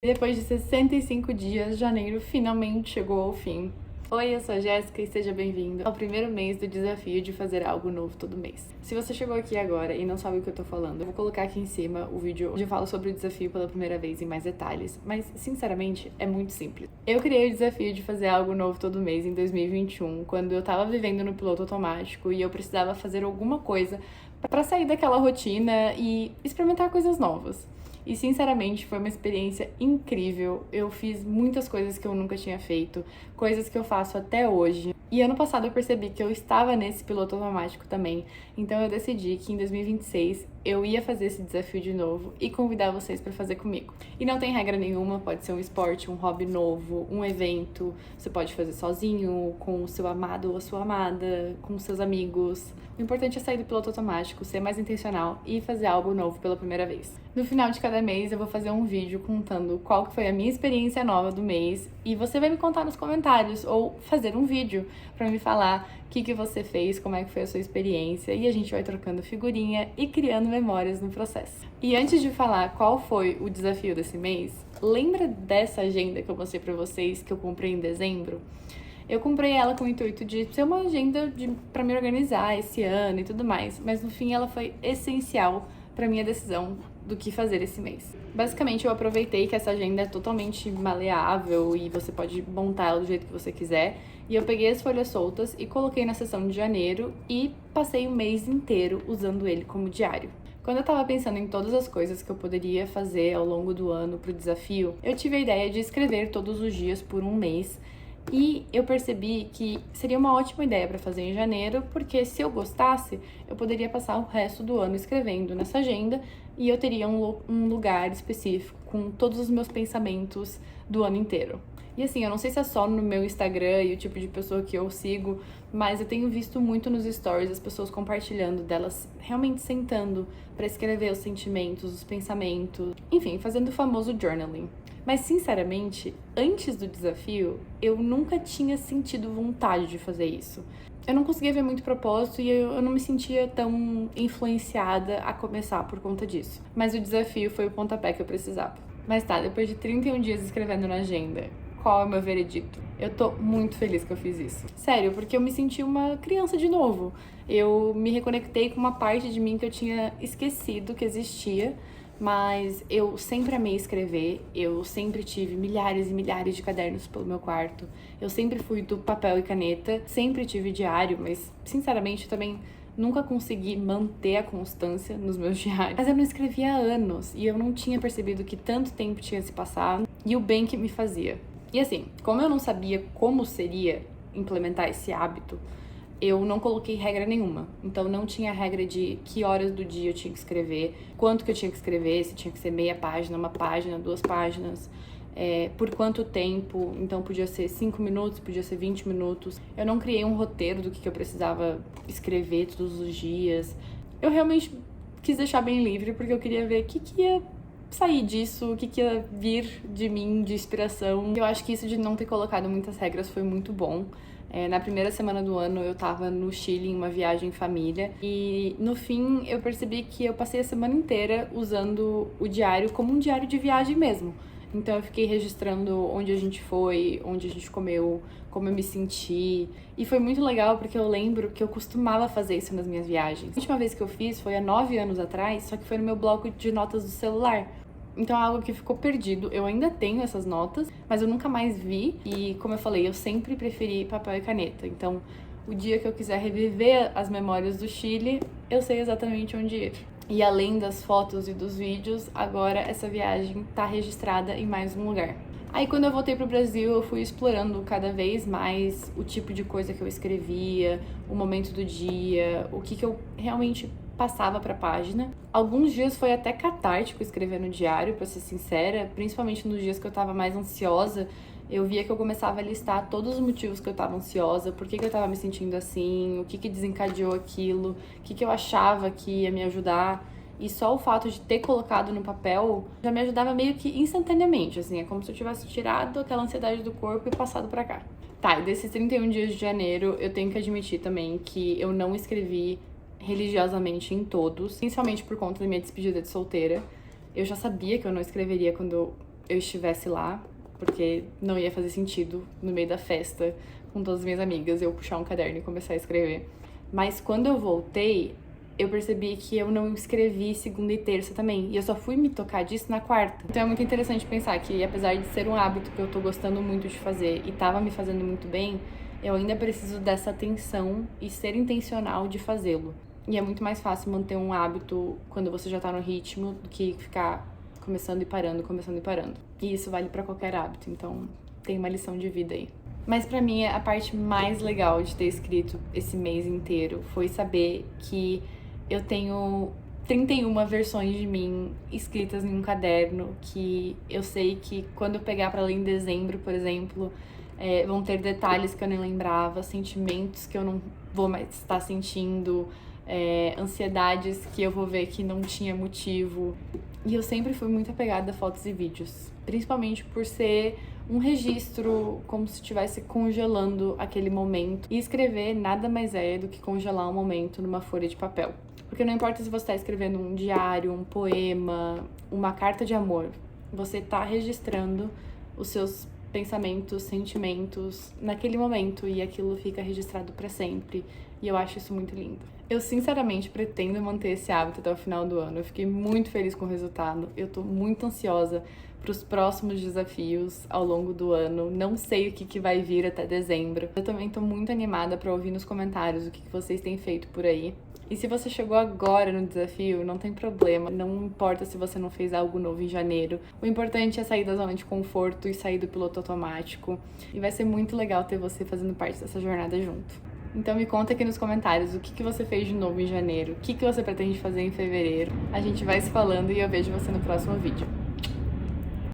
Depois de 65 dias, janeiro finalmente chegou ao fim. Oi, eu sou a Jéssica e seja bem-vindo ao primeiro mês do desafio de fazer algo novo todo mês. Se você chegou aqui agora e não sabe o que eu tô falando, eu vou colocar aqui em cima o vídeo onde eu falo sobre o desafio pela primeira vez em mais detalhes, mas sinceramente é muito simples. Eu criei o desafio de fazer algo novo todo mês em 2021, quando eu tava vivendo no piloto automático e eu precisava fazer alguma coisa para sair daquela rotina e experimentar coisas novas. E sinceramente foi uma experiência incrível. Eu fiz muitas coisas que eu nunca tinha feito, coisas que eu faço até hoje. E ano passado eu percebi que eu estava nesse piloto automático também. Então eu decidi que em 2026 eu ia fazer esse desafio de novo e convidar vocês para fazer comigo. E não tem regra nenhuma, pode ser um esporte, um hobby novo, um evento. Você pode fazer sozinho, com o seu amado ou a sua amada, com seus amigos. O importante é sair do piloto automático, ser mais intencional e fazer algo novo pela primeira vez. No final de cada mês eu vou fazer um vídeo contando qual que foi a minha experiência nova do mês e você vai me contar nos comentários ou fazer um vídeo para me falar o que você fez, como é que foi a sua experiência e a gente vai trocando figurinha e criando memórias no processo. E antes de falar qual foi o desafio desse mês, lembra dessa agenda que eu mostrei para vocês que eu comprei em dezembro? Eu comprei ela com o intuito de ser uma agenda para me organizar esse ano e tudo mais, mas no fim ela foi essencial para minha decisão do que fazer esse mês. Basicamente, eu aproveitei que essa agenda é totalmente maleável e você pode montar ela do jeito que você quiser, e eu peguei as folhas soltas e coloquei na seção de janeiro e passei o mês inteiro usando ele como diário. Quando eu tava pensando em todas as coisas que eu poderia fazer ao longo do ano pro desafio, eu tive a ideia de escrever todos os dias por um mês. E eu percebi que seria uma ótima ideia para fazer em janeiro, porque se eu gostasse, eu poderia passar o resto do ano escrevendo nessa agenda e eu teria um lugar específico com todos os meus pensamentos do ano inteiro. E assim, eu não sei se é só no meu Instagram e o tipo de pessoa que eu sigo, mas eu tenho visto muito nos stories as pessoas compartilhando delas realmente sentando para escrever os sentimentos, os pensamentos, enfim, fazendo o famoso journaling. Mas, sinceramente, antes do desafio, eu nunca tinha sentido vontade de fazer isso. Eu não conseguia ver muito propósito e eu não me sentia tão influenciada a começar por conta disso. Mas o desafio foi o pontapé que eu precisava. Mas tá, depois de 31 dias escrevendo na agenda, qual é o meu veredito? Eu tô muito feliz que eu fiz isso. Sério, porque eu me senti uma criança de novo. Eu me reconectei com uma parte de mim que eu tinha esquecido que existia. Mas eu sempre amei escrever, eu sempre tive milhares e milhares de cadernos pelo meu quarto, eu sempre fui do papel e caneta, sempre tive diário, mas sinceramente eu também nunca consegui manter a constância nos meus diários. Mas eu não escrevia há anos e eu não tinha percebido que tanto tempo tinha se passado e o bem que me fazia. E assim, como eu não sabia como seria implementar esse hábito, eu não coloquei regra nenhuma. Então não tinha regra de que horas do dia eu tinha que escrever, quanto que eu tinha que escrever, se tinha que ser meia página, uma página, 2 páginas, por quanto tempo. Então podia ser 5 minutos, podia ser 20 minutos. Eu não criei um roteiro do que eu precisava escrever todos os dias. Eu realmente quis deixar bem livre porque eu queria ver o que ia sair disso, o que ia vir de mim, de inspiração. Eu acho que isso de não ter colocado muitas regras foi muito bom. Na primeira semana do ano eu tava no Chile em uma viagem em família e no fim eu percebi que eu passei a semana inteira usando o diário como um diário de viagem mesmo. Então eu fiquei registrando onde a gente foi, onde a gente comeu, como eu me senti. E foi muito legal porque eu lembro que eu costumava fazer isso nas minhas viagens. A última vez que eu fiz foi há 9 anos atrás, só que foi no meu bloco de notas do celular. Então é algo que ficou perdido. Eu ainda tenho essas notas, mas eu nunca mais vi. E como eu falei, eu sempre preferi papel e caneta. Então, o dia que eu quiser reviver as memórias do Chile, eu sei exatamente onde ir. E além das fotos e dos vídeos, agora essa viagem tá registrada em mais um lugar. Aí quando eu voltei pro Brasil, eu fui explorando cada vez mais o tipo de coisa que eu escrevia, o momento do dia, o que eu realmente passava pra página. Alguns dias foi até catártico escrever no diário, pra ser sincera, principalmente nos dias que eu tava mais ansiosa. Eu via que eu começava a listar todos os motivos que eu tava ansiosa, por que eu tava me sentindo assim, o que desencadeou aquilo, o que eu achava que ia me ajudar. E só o fato de ter colocado no papel já me ajudava meio que instantaneamente, assim, é como se eu tivesse tirado aquela ansiedade do corpo e passado pra cá. Tá, e desses 31 dias de janeiro, eu tenho que admitir também que eu não escrevi religiosamente em todos, principalmente por conta da minha despedida de solteira. Eu já sabia que eu não escreveria quando eu eu estivesse lá, porque não ia fazer sentido no meio da festa, com todas as minhas amigas, eu puxar um caderno e começar a escrever. Mas quando eu voltei, eu percebi que eu não escrevi segunda e terça também. E eu só fui me tocar disso na quarta. Então é muito interessante pensar que, apesar de ser um hábito que eu tô gostando muito de fazer e tava me fazendo muito bem, eu ainda preciso dessa atenção e ser intencional de fazê-lo. E é muito mais fácil manter um hábito quando você já tá no ritmo do que ficar começando e parando, começando e parando. E isso vale pra qualquer hábito, então tem uma lição de vida aí. Mas pra mim, a parte mais legal de ter escrito esse mês inteiro foi saber que eu tenho 31 versões de mim escritas em um caderno, que eu sei que quando eu pegar pra ler em dezembro, por exemplo, vão ter detalhes que eu nem lembrava, sentimentos que eu não vou mais estar sentindo, ansiedades que eu vou ver que não tinha motivo. E eu sempre fui muito apegada a fotos e vídeos, principalmente por ser um registro como se estivesse congelando aquele momento. E escrever nada mais é do que congelar um momento numa folha de papel. Porque não importa se você está escrevendo um diário, um poema, uma carta de amor, você está registrando os seus pensamentos, sentimentos naquele momento e aquilo fica registrado para sempre. E eu acho isso muito lindo. Eu sinceramente pretendo manter esse hábito até o final do ano. Eu fiquei muito feliz com o resultado. Eu tô muito ansiosa para os próximos desafios ao longo do ano. Não sei o que vai vir até dezembro. Eu também tô muito animada para ouvir nos comentários o que vocês têm feito por aí. E se você chegou agora no desafio, não tem problema. Não importa se você não fez algo novo em janeiro. O importante é sair da zona de conforto e sair do piloto automático. E vai ser muito legal ter você fazendo parte dessa jornada junto. Então me conta aqui nos comentários o que você fez de novo em janeiro, o que você pretende fazer em fevereiro. A gente vai se falando e eu vejo você no próximo vídeo.